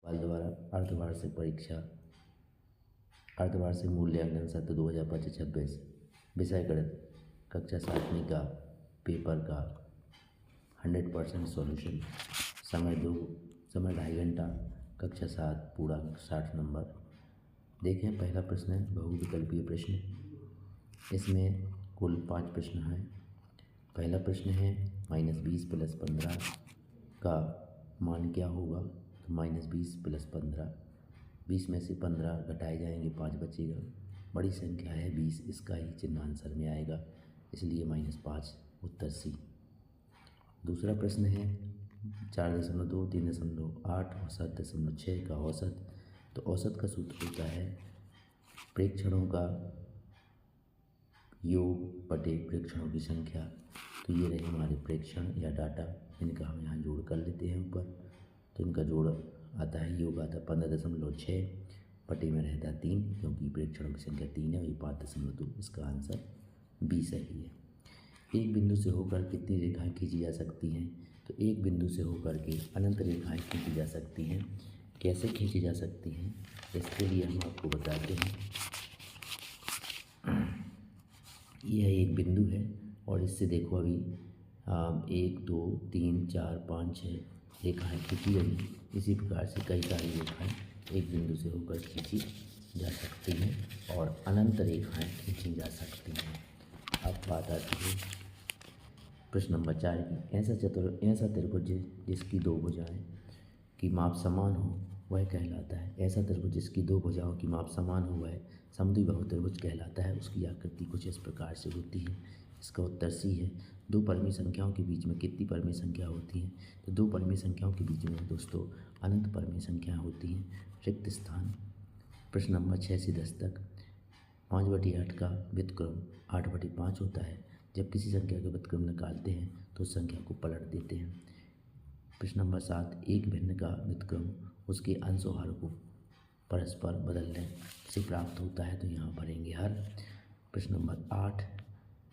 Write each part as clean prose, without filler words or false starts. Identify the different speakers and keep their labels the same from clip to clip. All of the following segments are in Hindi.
Speaker 1: हाल द्वारा अर्धवार्षिक परीक्षा अर्धवार्षिक मूल्यांकन सत्र 2025-26 विषय गणित कक्षा 7वीं का पेपर का 100% सॉल्यूशन। समय 2.5 घंटा। कक्षा 7 पूरा 60 नंबर। देखें, पहला प्रश्न है बहुविकल्पीय प्रश्न। इसमें कुल 5 प्रश्न हैं। पहला प्रश्न है -20 + 15 का मान क्या होगा। तो -20 + 15, 20 में से 15 घटाए जाएंगे, 5 बचेगा। बड़ी संख्या है 20, इसका ही चिन्ह आंसर में आएगा, इसलिए -5 उत्तर सी। दूसरा प्रश्न है 4.2, 3.8 औसत 0.6 का औसत। तो औसत का सूत्र होता है प्रेक्षणों का योग बटे प्रेक्षणों की संख्या। तो ये रहे हमारे प्रेक्षण या डाटा, इनका हम यहाँ जोड़ कर लेते हैं ऊपर। तो इनका जोड़ आता है, योग आता है 15.6, बटे में रहता है 3, क्योंकि प्रेक्षणों की संख्या 3 है और ये 5.2। इसका आंसर बी सही है। एक बिंदु से होकर कितनी रेखाएं खींची जा सकती हैं। तो एक बिंदु से होकर के अनंत रेखाएं खींची जा सकती हैं। कैसे खींची जा सकती हैं, इसके लिए हम आपको बताते हैं। यह एक बिंदु है और इससे देखो अभी 1 2 3 4 5 6 रेखाएँ खींची गई। इसी प्रकार से कई सारी रेखाएँ एक बिंदु से होकर खींची जा सकती हैं और अनंत रेखाएँ खींची जा सकती हैं। अब बात आती है प्रश्न नंबर 4 की। ऐसा त्रिभुज जिसकी दो भुजाएं की माप समान हो वह कहलाता है। ऐसा त्रिभुज जिसकी दो भुजाओं की माप समान हो वह समद्विबाहु त्रिभुज कहलाता है। उसकी आकृति कुछ इस प्रकार से होती है। इसका उत्तर सी है। दो परिमेय संख्याओं के बीच में कितनी परिमेय संख्या होती है। तो दो परिमेय संख्याओं के बीच में दोस्तों अनंत परिमेय संख्याएँ होती हैं। रिक्त स्थान। प्रश्न नंबर 6 से 10 तक। 5/8 का व्युत्क्रम 8/5 होता है। जब किसी संख्या का व्युत्क्रम निकालते हैं तो उस संख्या को पलट देते हैं। प्रश्न नंबर 7, एक भिन्न का व्युत्क्रम उसके अंश और हर को परस्पर बदलने से प्राप्त होता है। तो यहाँ भरेंगे हर। प्रश्न नंबर 8,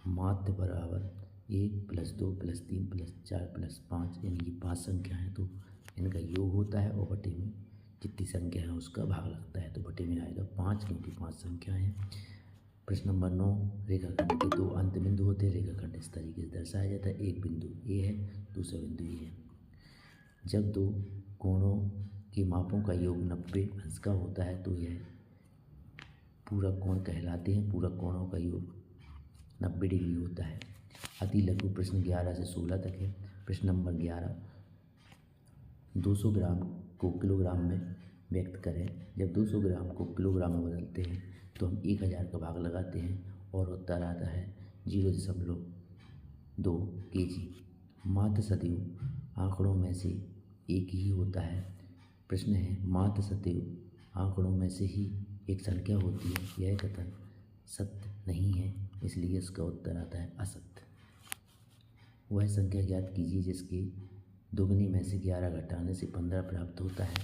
Speaker 1: माध्य बराबर 1 + 2 + 3 + 4 + 5, यानी कि 5 संख्या है तो इनका योग होता है और बटे में जितनी संख्या है उसका भाग लगता है। तो बटे में आएगा 5, क्योंकि 5 संख्या है। प्रश्न नंबर 9, रेखाखंड के दो अंत बिंदु होते हैं। रेखाखंड इस तरीके से दर्शाया जाता है। एक बिंदु ए है, दूसरा बिंदु ए है। जब दो कोणों के मापों का योग 90 अंश का होता है तो यह पूरक कोण कहलाते हैं। पूरक कोणों का योग 90 डिग्री होता है। अति लघु प्रश्न 11 से 16 तक है। प्रश्न नंबर 11, 200 ग्राम को किलोग्राम में व्यक्त करें। जब 200 ग्राम को किलोग्राम में बदलते हैं तो हम 1000 का भाग लगाते हैं और उत्तर आता है 0.2 kg। माध्य सदैव आंकड़ों में से एक ही होता है। प्रश्न है, माध्य सदैव आंकड़ों में से ही एक संख्या होती है। यह कथन सत्य नहीं है, इसलिए इसका उत्तर आता है असत्य। वह संख्या ज्ञात कीजिए जिसके दोगुनी में से 11 घटाने से 15 प्राप्त होता है।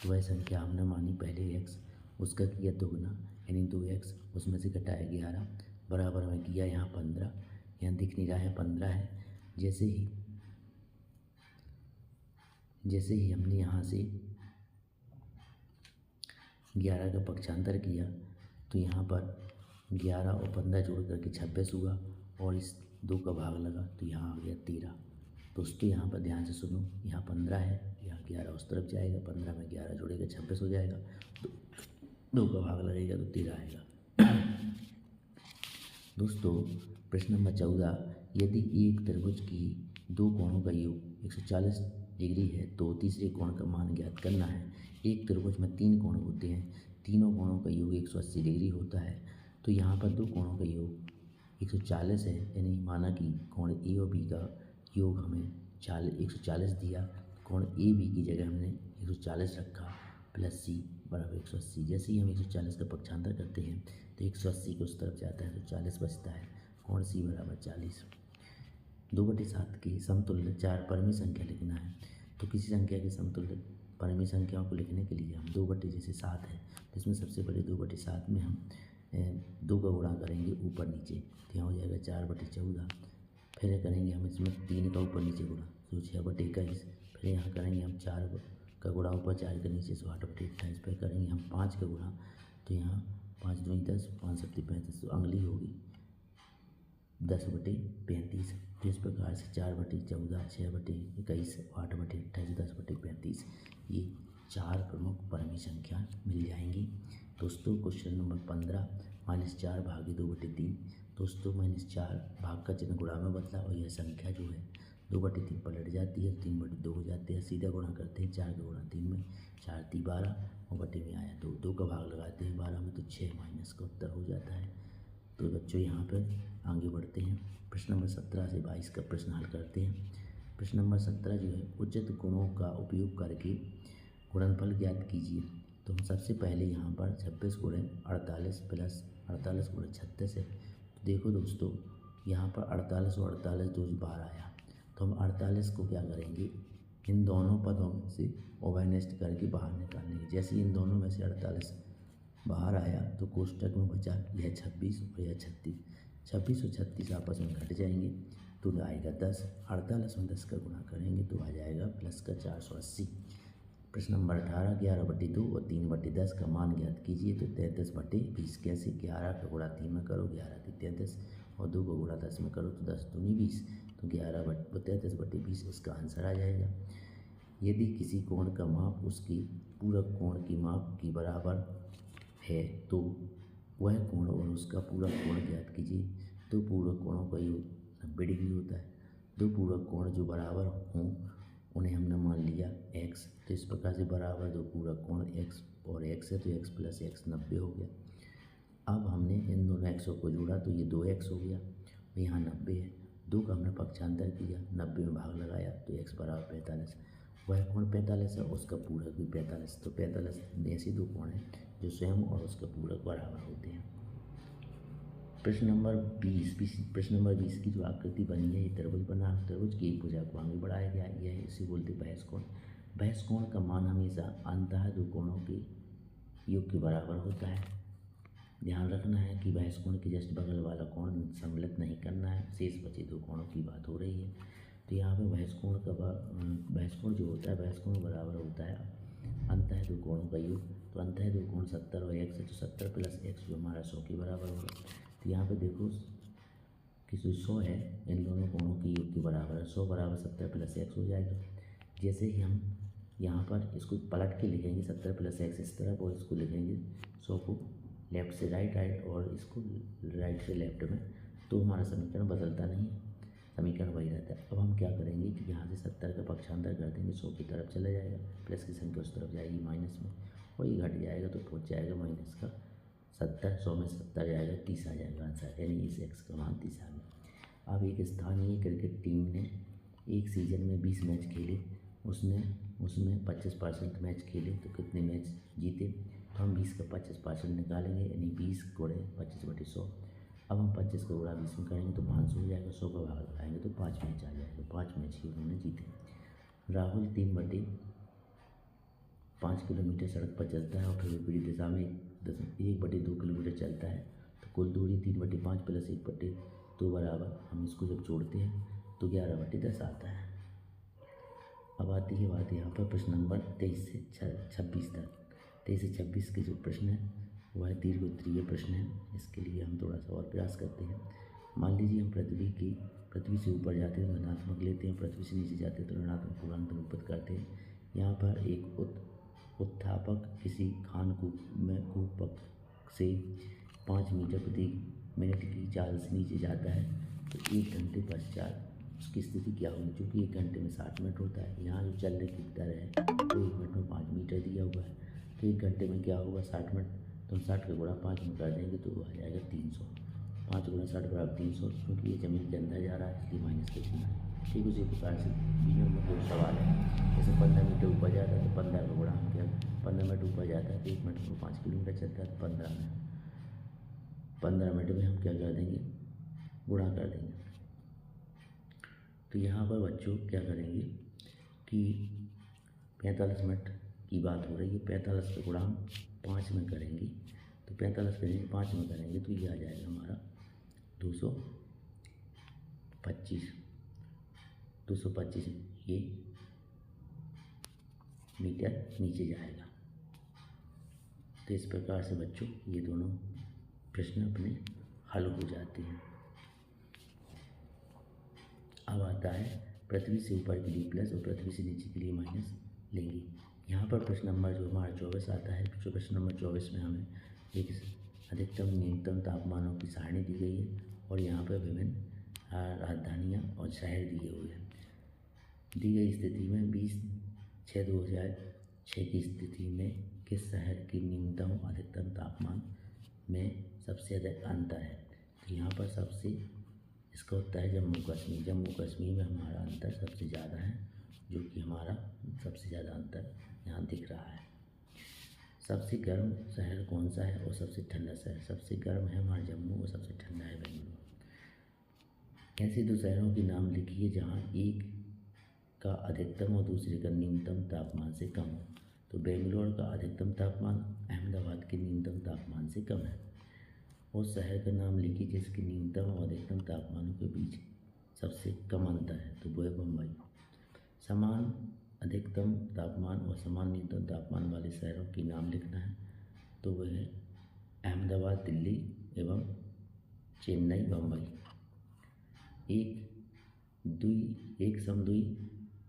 Speaker 1: वह संख्या हमने मानी पहले x, उसका किया दोगुना यानी 2x, उसमें से घटाया 11, बराबर में किया यहाँ 15। यहाँ दिख नहीं रहा है 15 है। जैसे ही हमने यहाँ से 11 का पक्षांतर किया तो यहाँ पर 11 और 15 जोड़ करके 26 हुआ और इस 2 का भाग लगा तो यहाँ आ गया 13। दोस्तों यहाँ पर ध्यान से सुनो, यहाँ 15 है, यहाँ 11 उस तरफ जाएगा, 15 में 11 जोड़ेगा 26 हो जाएगा, तो 2 का भाग लगेगा तो 13 आएगा। दोस्तों प्रश्न नंबर 14, यदि एक त्रिभुज की दो कोणों का योग 140 डिग्री है तो तीसरे कोण का मान ज्ञात करना है। एक त्रिभुज में 3 कोण होते हैं, तीनों कोणों का योग 180 डिग्री होता है। तो यहाँ पर दो कोणों का योग 140 है, यानी माना कि कोण ए और बी का योग हमें 140 दिया। कोण ए बी की जगह हमने 140 रखा, प्लस सी बराबर 180। जैसे ही हम 140 का पक्षांतर करते हैं तो 180 के उस तरफ जाता है तो 40 बचता है। कोण सी बराबर 40। 2/7 की समतुल्य 4 परिमेय संख्या लिखना है। तो किसी संख्या की समतुल्य परिमेय संख्याओं को लिखने के लिए हम 2/7 है, जिसमें सबसे बड़े 2/7 में हम 2 का गुणा करेंगे ऊपर नीचे, तो यहाँ हो जाएगा 4/14। फिर करेंगे हम इसमें 3 का ऊपर नीचे गुणा तो 6/21। फिर यहाँ करेंगे हम 4 का गुणा ऊपर 4 के नीचे 8/28 पर करेंगे हम 5 का गुणा, तो यहाँ 5 दूनी 10, 5 सत्ती 35, तो अगली होगी 10/35। तो इस प्रकार से 4/14, 6/21, 8/28, 10/35 ये 4 प्रमुख परमी संख्या मिल जाएंगी। दोस्तों क्वेश्चन नंबर 15 -4 भागे 2/3। दोस्तों -4 भाग का चिन्ह गुणा में बदला और यह संख्या जो है 2/3 पलट जाती है, 3/2 हो जाते हैं। सीधा गुणा करते हैं 4 का गुणा 3 में, 4 × 3 = 12 और बटे में आया 2, 2 का भाग लगाते हैं 12 में, तो 6 माइनस का उत्तर हो जाता है। तो बच्चों यहाँ पर आगे बढ़ते हैं, प्रश्न नंबर 17 से 22 का प्रश्न हल करते हैं। प्रश्न नंबर 17 जो है उचित गुणों का उपयोग करके गुणनफल ज्ञात कीजिए। तो हम सबसे पहले यहाँ पर 26 × 48 + 48 × 36 है। तो देखो दोस्तों यहाँ पर 48 और 48 2 बार आया, तो हम 48 को क्या करेंगे, इन दोनों पदों में से ओवरनेस्ट करके बाहर निकालेंगे। जैसे इन दोनों में से 48 बाहर आया तो कोष्टक में बचा यह 26 और यह 36, 26 और 36 आपस में घट जाएंगे तो आएगा 10। 48 में 10 का गुणा करेंगे तो आ जाएगा प्लस का 480। प्रश्न नंबर 18 11/2 और 3/10 का मान ज्ञात कीजिए। तो 33/20 कैसे, 11 का गुणा 3 में करो 11 × 33 और 2 का गुणा 10 में करो तो 10 दूनी 20, तो 33/20 इसका आंसर आ जाएगा। यदि किसी कोण का माप उसकी पूरक कोण की माप की बराबर है तो वह कोण और उसका पूरक कोण ज्ञात कीजिए। दो पूरक कोणों का योग 90 डिग्री होता है। दो पूरक कोण जो बराबर हों उन्हें हमने मान लिया x, तो इस प्रकार से बराबर दो पूरक कोण x और x है तो x + x 90 हो गया। अब हमने इन दोनों xों को जोड़ा तो ये 2x हो गया और यहाँ 90 है, 2 का हमने पक्षांतर किया, 90 में भाग लगाया तो x = 45। वह कोण 45 है, उसका पूरक भी 45, तो 45 ऐसे दो कोण हैं जो स्वयं और उसका पूरक बराबर होते हैं। प्रश्न नंबर 20 की जो आकृति बनी है ये त्रिभुज बना, त्रिभुज की एक भुजा को आगे बढ़ाया गया, यह इसे बोलते बहस कोण। बहस कोण का मान हमेशा अंतः दो कोणों के योग के बराबर होता है। ध्यान रखना है कि बहस कोण के जस्ट बगल वाला कोण सम्मिलित नहीं करना है, शेष बचे दो कोणों की बात हो रही है। तो यहाँ पे बहस कोण जो होता है, बहस कोण बराबर होता है अंतः दो कोणों का योग। तो अंतः दो कोण 70 और x है, तो 70 + x जो हमारा 100 के बराबर होगा। तो यहाँ पे देखो कि जो 100 है इन दोनों कोणों के योग के बराबर है, 100 = 70 + x हो जाएगा। जैसे ही हम यहाँ पर इसको पलट के लिखेंगे 70 + x इस तरफ और इसको लिखेंगे 100 को लेफ्ट से राइट और इसको राइट से लेफ्ट में, तो हमारा समीकरण बदलता नहीं है, समीकरण वही रहता है। अब हम क्या करेंगे कि यहाँ से 70 का पक्षांतर कर देंगे, 100 की तरफ चला जाएगा, प्लस की संख्या उस तरफ जाएगी माइनस में और ये घट जाएगा तो पहुँच जाएगा माइनस का 70, 100 में 70 जाएगा 30 आ जाएगा आंसर, यानी इस x का मान 30 आ गया। अब एक स्थानीय क्रिकेट टीम ने एक सीज़न में 20 मैच खेले, उसमें 25% मैच खेले तो कितने मैच जीते। तो हम 20 का 25% निकालेंगे, यानी 20 × 25/100। अब हम 25 का गुणा 20 में करेंगे तो 500 हो जाएगा, 100 का भाग लगाएंगे तो 5 मैच आ जाएगा, 5 मैच ही उन्होंने जीते। राहुल 3/5 किलोमीटर सड़क पर चलता है और फिर विपरीत दिशा में 1/2 किलोमीटर चलता है, तो कुल दूरी 3/5 + 1/2 बराबर, हम इसको जब जोड़ते हैं तो 11/10 आता है। अब आती है बात यहाँ पर प्रश्न नंबर 23 से 26 तक। 23 से 26 के जो प्रश्न है वह दीर्घ उत्तरीय प्रश्न है, इसके लिए हम थोड़ा सा और प्रयास करते हैं। मान लीजिए हम पृथ्वी से ऊपर जाते हैं तो धनात्मक लेते हैं, पृथ्वी से नीचे जाते हैं तो ऋणात्मक पूर्णांक निरूपित करते हैं। यहाँ पर एक उत्थापक किसी कूपक से 5 मीटर प्रति मिनट की चाल से नीचे जाता है तो 1 घंटे पश्चात उसकी स्थिति क्या होगी, चूँकि 1 घंटे में 60 मिनट होता है, यहाँ जो चलने की दर है तो 1 मिनट में 5 मीटर दिया हुआ है, तो 1 घंटे में क्या होगा 60 मिनट, तो हम 60 का गुणा 5 में कर देंगे तो आ जाएगा 300। 5 × 60 = 300, क्योंकि ये ज़मीन के अंदर जा रहा है इसलिए माइनस का चिन्ह है। ठीक उसी प्रकार से बी नंबर जो सवाल है, जैसे 15 मीटर ऊपर जाता है तो 15 का गुणा हम क्या, 15 मिनट ऊपर जाता है तो 1 मिनट में 5 किलोमीटर चलता है, तो 15 मिनट में हम क्या कर देंगे, गुणा कर देंगे। तो यहाँ पर बच्चों क्या करेंगे कि 45 मिनट की बात हो रही है, 45 का गुणा हम 5 में करेंगे, तो 45 करेंगे 5 में करेंगे तो ये आ जाएगा हमारा 225 ये मीटर नीचे जाएगा। तो इस प्रकार से बच्चों ये दोनों प्रश्न अपने हल हो जाते हैं। अब आता है पृथ्वी से ऊपर के लिए प्लस और पृथ्वी से नीचे के लिए माइनस लेंगे। यहाँ पर प्रश्न नंबर जो हमारा 24 आता है, जो प्रश्न नंबर 24 में हमें एक अधिकतम न्यूनतम तापमानों की सारणी दी गई है और यहाँ पर विभिन्न राजधानियाँ और शहर दिए हुए हैं। दी गई स्थिति में 20/6/2006 की स्थिति में किस शहर की न्यूनतम और अधिकतम तापमान में सबसे अधिक अंतर है? तो यहाँ पर सबसे इसका उत्तर है जम्मू कश्मीर। जम्मू कश्मीर में हमारा अंतर सबसे ज़्यादा है, जो कि हमारा सबसे ज़्यादा अंतर यहाँ दिख रहा है। सबसे गर्म शहर कौन सा है और सबसे ठंडा शहर? सबसे गर्म है हमारा जम्मू और सबसे ठंडा है बेंगलुरु। ऐसे दो शहरों के नाम लिखिए जहाँ एक का अधिकतम और दूसरे का न्यूनतम तापमान से कम हो। तो बेंगलुरु का अधिकतम तापमान अहमदाबाद के न्यूनतम तापमान से कम है। उस शहर का नाम लिखिए जिसके न्यूनतम और अधिकतम तापमानों के बीच सबसे कम अंतर है। तो वो है बम्बई। समान अधिकतम तापमान और समान न्यूनतम तापमान वाले शहरों के नाम लिखना है। तो वह है अहमदाबाद दिल्ली एवं चेन्नई बम्बई। एक समद्वि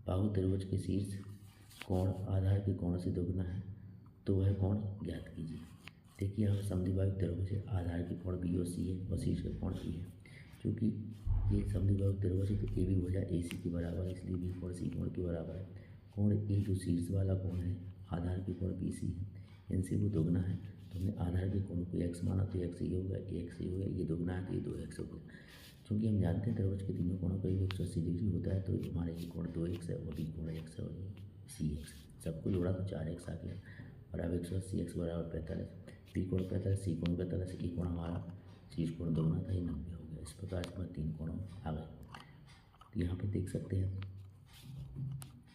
Speaker 1: बाहु त्रिभुज के शीर्ष कोण आधार के कोण से दोगुना है। तो वह कोण ज्ञात कीजिए। देखिए यहाँ समद्विबाहु त्रिभुज है, आधार के कोण बी और सी है और शीर्ष का कोण ई है। क्योंकि ये समद्विबाहु त्रिभुज है तो ए भी भुजा ए सी के बराबर है, इसलिए बी कोण सी कोण के बराबर है। कोण ए जो शीर्ष वाला कोण है, आधार के कोण बी सी है, इनसे वो दोगुना है। तो हमने आधार के कोण को एक्स माना तो एक्स ये हो गया, एक्स ये हो गया, ये दोगुना है तो ये 2x हो गया। क्योंकि हम जानते हैं त्रिभुज के तीनों कोणों का 180 डिग्री होता है, तो हमारा ये कोण 2x है और बी कोण x है और ये सी एक्स। सबको जोड़ा तो 4x आ गया और अब 180 x बराबर 45, बी कोण 45, सी कोण 45, ई कोण हमारा शीर्ष कोण दोगुना था, ये 90 हो गया। इस प्रकार से हमारे 3 कोण आ गए। तो यहाँ पर देख सकते हैं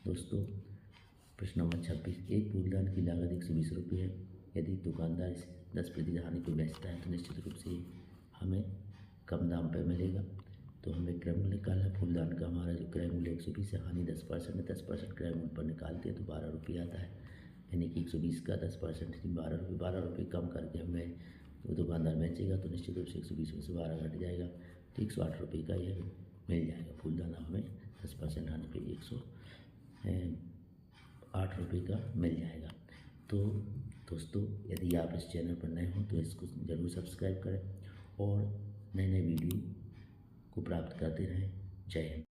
Speaker 1: दोस्तों प्रश्न नंबर 26, एक फूलदान की लागत 120 रुपये है। यदि दुकानदार इसे 10% हानि पर बेचता है तो निश्चित रूप से हमें कम दाम पर मिलेगा। तो हमें क्रय मूल्य निकालना है। फूलदान का हमारा जो क्रय मूल्य 120 है, हानि 10% है, 10% क्रय मूल्य पर निकालते हैं तो 12 रुपये आता है। यानी कि 120 का 10% 12 रुपये कम करके हमें वो दुकानदार बेचेगा तो निश्चित रूप से 120 में से 12 घट जाएगा तो 108 रुपये का यह मिल जाएगा। फूलदान हमें 10% हानि पे 108 रुपये का मिल जाएगा। तो दोस्तों यदि आप इस चैनल पर नए हो तो इसको ज़रूर सब्सक्राइब करें और नए नए वीडियो को प्राप्त करते रहें। जय हिंद।